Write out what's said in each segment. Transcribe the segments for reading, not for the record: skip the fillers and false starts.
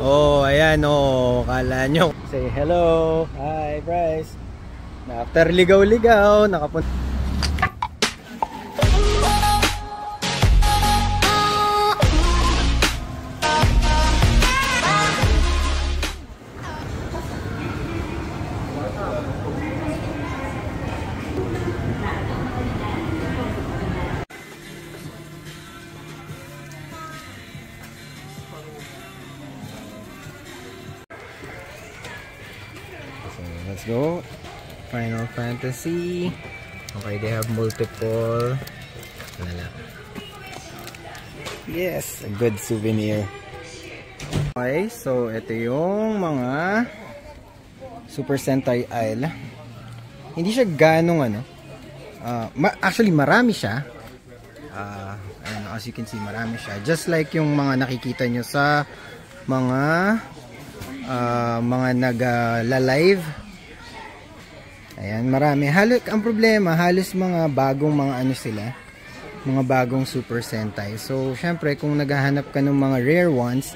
Oh, ayan oh. Kala nyo. Say hello. Hi, Bryce. After ligaw-ligaw, nakapunta. Let's go. Final Fantasy. Okay, they have multiple. Wala. Yes, a good souvenir. Okay, so ito yung mga Super Sentai Isle. Hindi siya ganong ano. Actually, marami siya. As you can see, marami siya. Just like yung mga nakikita nyo sa mga nag-live. Ayan, marami. Ang problema, halos mga bagong mga ano sila. Mga bagong Super Sentai. So, syempre, kung naghahanap ka ng mga rare ones,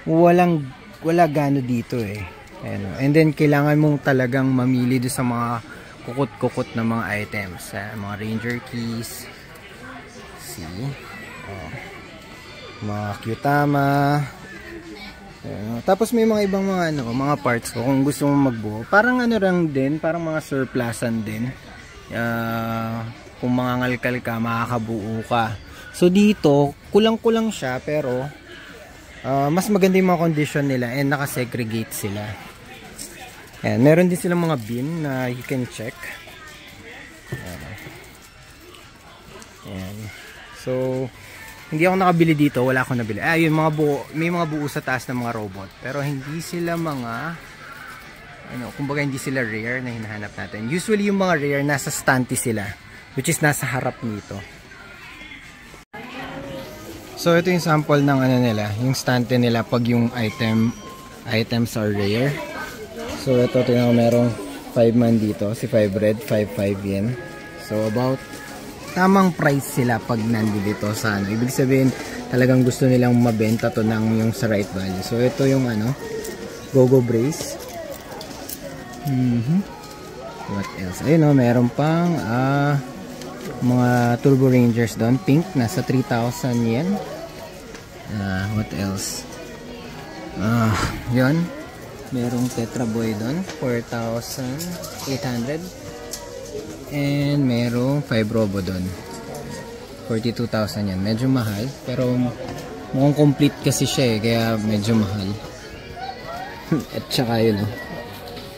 wala gano dito eh. Ayan, and then, kailangan mong talagang mamili doon sa mga kukut-kukut na mga items. Mga Ranger Keys. See? Oh. Mga Kyutama. Tapos may mga ibang mga parts ko kung gusto mo magbuo. Parang ano lang din, parang mga surplusan din. Kung mangangalkal ka, makakabuo ka. So dito, kulang-kulang siya pero mas maganda yung mga condition nila and nakasegregate sila. Ayan, meron din silang mga bin na you can check. Ayan. So hindi ako nakabili dito, wala akong nabili. Yung mga buo, may mga buo sa taas ng mga robot. Pero hindi sila mga kumbaga hindi sila rare na hinahanap natin. Usually yung mga rare nasa stante sila, which is nasa harap nito. So ito yung sample ng nila, yung stante nila pag yung items are rare. So ito tingnan ko, merong 5 man dito, si 5 red, 5 yen. So about tamang price sila pag nandito sa Ibig sabihin, talagang gusto nilang mabenta to ng yung sa right value. So, ito yung Go-Go Brace. What else? Ayun meron pang mga Turbo Rangers doon. Pink, nasa 3,000 yen. What else? Yun. Merong Tetra Boy doon. 4,800. And merong 5 Robo doon. 42,000 yan. Medyo mahal. Pero mukhang complete kasi siya kaya medyo mahal. At saka yun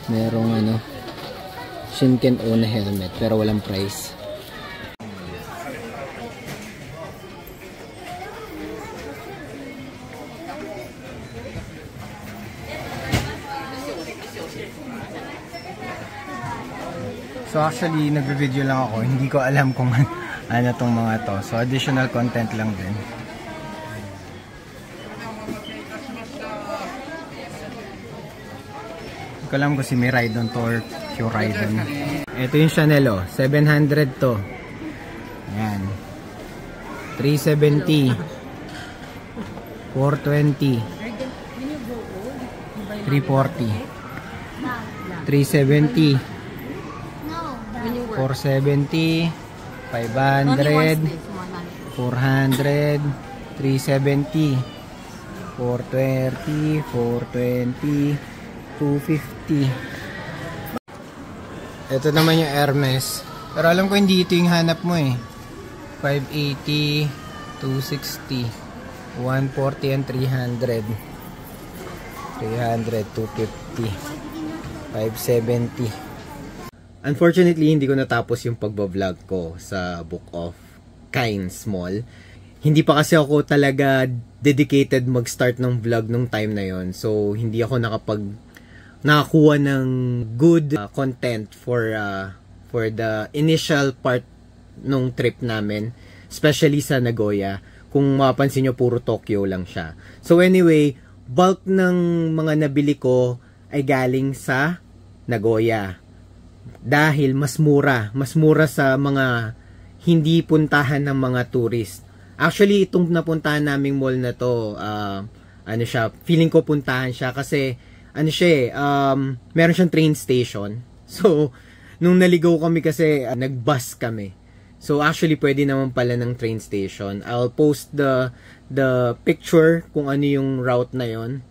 merong Shinken One helmet. Pero walang price. So actually, nagbe-video lang ako. Hindi ko alam kung ano tong mga to. So additional content lang din. Hindi ko alam kung si Miraidon to or Kyuraidon. Ito yung Chanel 700 to. Ayan. 370. 420. 340. 370. 470, 500, 400, 370, 430, 420, 250. Ito naman yung Hermes. Pero alam ko hindi ito yung hanap mo 580, 260, 140 and 300. 300, 250, 570. Unfortunately, hindi ko natapos yung pagbablog ko sa Book of Kind Small. Hindi pa kasi ako talaga dedicated mag-start ng vlog nung time na yon. So, hindi ako nakakuha ng good content for the initial part nung trip namin. Especially sa Nagoya. Kung mapapansin nyo, puro Tokyo lang siya. So anyway, bulk ng mga nabili ko ay galing sa Nagoya. Dahil mas mura sa mga hindi puntahan ng mga tourist. Actually, itong napuntahan naming mall na to, ano siya, feeling ko puntahan siya kasi ano siya meron siyang train station. So, nung naligaw kami kasi nag-bus kami. So, actually, pwede naman pala ng train station. I'll post the picture kung ano yung route na yon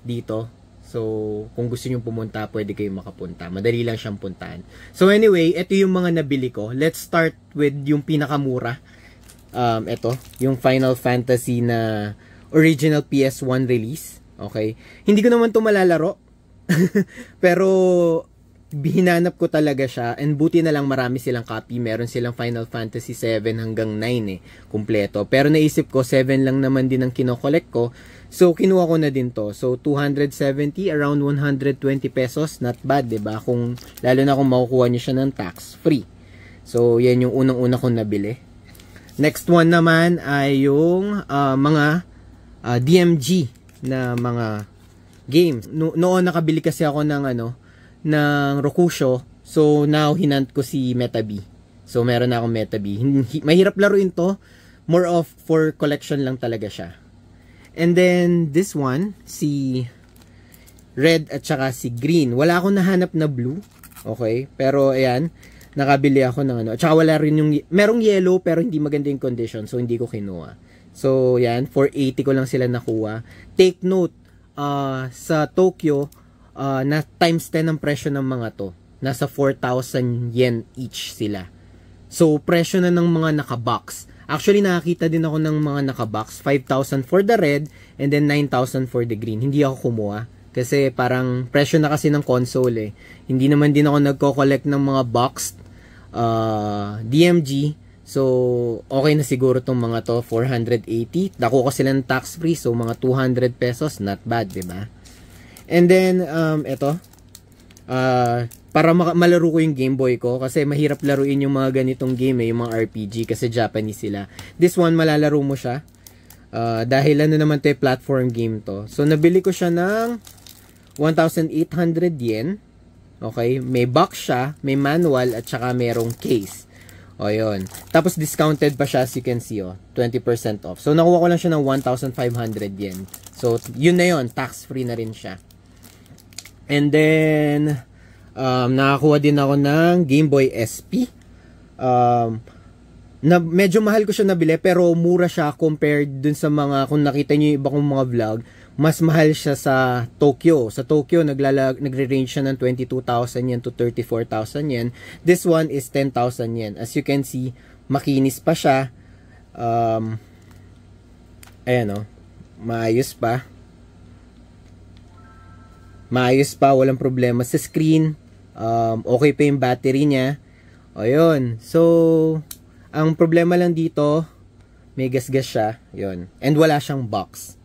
dito. So, kung gusto nyo pumunta, pwede kayo makapunta. Madali lang siyang puntahan. So, anyway, ito yung mga nabili ko. Let's start with yung pinakamura. Ito, yung Final Fantasy na original PS1 release. Okay? Hindi ko naman ito malalaro. Pero, hinanap ko talaga siya, and buti na lang marami silang copy. Meron silang Final Fantasy 7 hanggang 9 kumpleto. Pero naisip ko 7 lang naman din ang kino-collect ko, so kinuha ko na din to. So 270, around 120 pesos, not bad, 'di ba? Kung lalo na kung makukuha niyo siya ng tax free. So yan yung unang-una kong nabili. Next one naman ay yung mga DMG na mga games. Noon nakabili kasi ako ng ng Rokusho. So, now, hinant ko si Metabi. So, meron na akong Metabi. Mahirap laruin to. More of for collection lang talaga siya. And then, this one, si red at saka si green. Wala akong nahanap na blue. Okay? Pero, ayan, nakabili ako ng At saka wala rin yung, merong yellow pero hindi maganda yung condition. So, hindi ko kinuha. So, yan, 480 ko lang sila nakuha. Take note, sa Tokyo, na times 10 ang presyo ng mga to. Nasa 4,000 yen each sila. So, presyo na ng mga nakabox. Actually, nakakita din ako ng mga nakabox. 5,000 for the red and then 9,000 for the green. Hindi ako kumuha. Kasi parang presyo na kasi ng console eh. Hindi naman din ako nagko-collect ng mga boxed DMG. So, okay na siguro tong mga to. 480. Dako ko sila ng tax free. So, mga 200 pesos. Not bad, diba? And then, ito, para malaro ko yung Game Boy ko, kasi mahirap laruin yung mga ganitong game yung mga RPG, kasi Japanese sila. This one, malalaro mo siya, dahil naman ito platform game to. So, nabili ko siya ng 1,800 yen, okay, may box siya, may manual, at saka merong case. O, yun. Tapos, discounted pa siya, as you can see, 20% off. So, nakuha ko lang siya ng 1,500 yen. So, yun na yun, tax-free na rin siya. And then, nakakuha din ako ng Game Boy SP. Medyo mahal ko siya nabili, pero mura siya compared dun sa mga, kung nakita nyo yung iba kong mga vlog, mas mahal siya sa Tokyo. Sa Tokyo, nagre-range siya ng 22,000 yen to 34,000 yen. This one is 10,000 yen. As you can see, makinis pa siya. Ayan maayos pa. Maayos pa, walang problema sa screen. Okay pa yung battery niya. O yun. So, ang problema lang dito, may gasgas siya. Yun. And wala siyang box.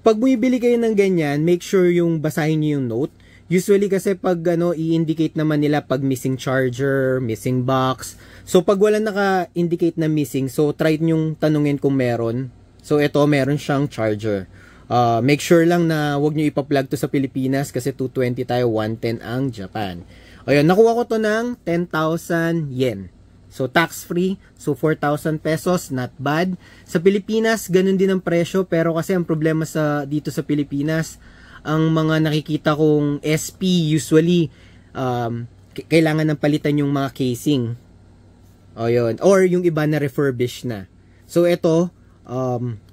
Pag bumibili kayo ng ganyan, make sure yung basahin niyo yung note. Usually kasi pag i-indicate naman nila pag missing charger, missing box. So, pag wala naka-indicate na missing, so try nyong tanungin kung meron. So, ito, meron siyang charger. Make sure lang na wag nyo ipa-plug to sa Pilipinas kasi 220 tayo, 110 ang Japan. Ayun, nakuha ko to ng 10,000 yen. So, tax-free. So, 4,000 pesos. Not bad. Sa Pilipinas, ganun din ang presyo. Pero kasi ang problema dito sa Pilipinas, ang mga nakikita kong SP, usually, kailangan ng palitan yung mga casing. Ayun. Or yung iba na refurbish na. So, ito,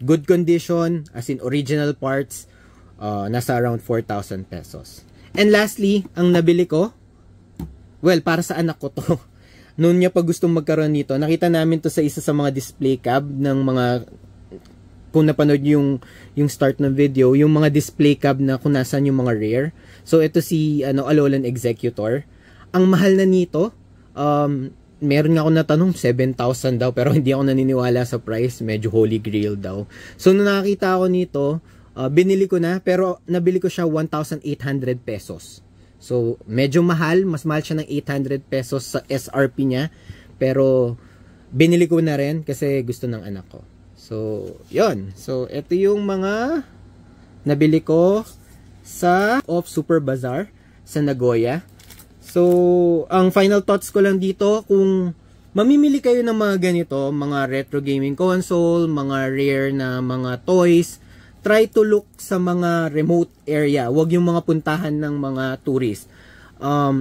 good condition, as in original parts, nasa around 4,000 pesos. And lastly, ang nabili ko, well, para sa anak ko to. Noon niya pa gustong magkaroon nito, nakita namin to sa isa sa mga display cab ng mga, kung napanood yung start ng video, yung mga display cab na kung nasan yung mga rare. So, ito si Alolan Executor. Ang mahal na nito, meron nga ako natanong 7,000 daw, pero hindi ako naniniwala sa price, medyo holy grail daw. So nung nakita ako nito, binili ko na, pero nabili ko siya 1,800 pesos. So medyo mahal, mas mahal siya ng 800 pesos sa SRP niya, pero binili ko na rin kasi gusto ng anak ko. So yon. So ito yung mga nabili ko sa Off Super Bazaar sa Nagoya. So, ang final thoughts ko lang dito, kung mamimili kayo ng mga ganito, mga retro gaming console, mga rare na mga toys, try to look sa mga remote area. Huwag yung mga puntahan ng mga tourist.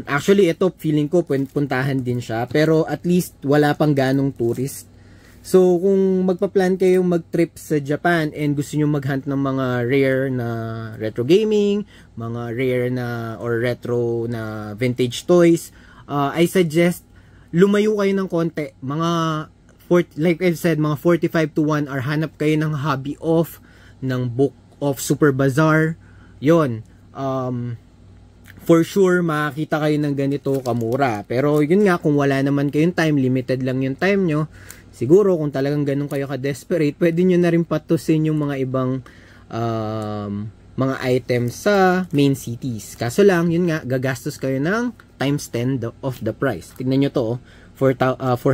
Actually, ito, feeling ko, puntahan din siya. Pero at least, wala pang ganong tourist. So, kung magpa-plan kayong mag-trip sa Japan and gusto nyo mag-hunt ng mga rare na retro gaming, mga rare na or retro na vintage toys, I suggest lumayo kayo ng konti. Mga, like I've said, mga 45 to 1 or hanap kayo ng hobby off, ng book of Super Bazaar. Yon. For sure, makakita kayo ng ganito kamura. Pero yun nga, kung wala naman kayong time, limited lang yung time nyo, siguro kung talagang ganun kayo ka-desperate, pwede nyo na rin patusin yung mga ibang mga items sa main cities. Kaso lang, yun nga, gagastos kayo ng times 10 of the price. Tignan nyo to, 480.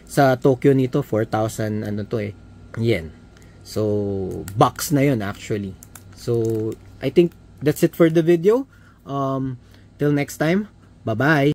Sa Tokyo nito, 4,000, ano to yen. So, box na yun actually. So, I think that's it for the video. Till next time, bye-bye!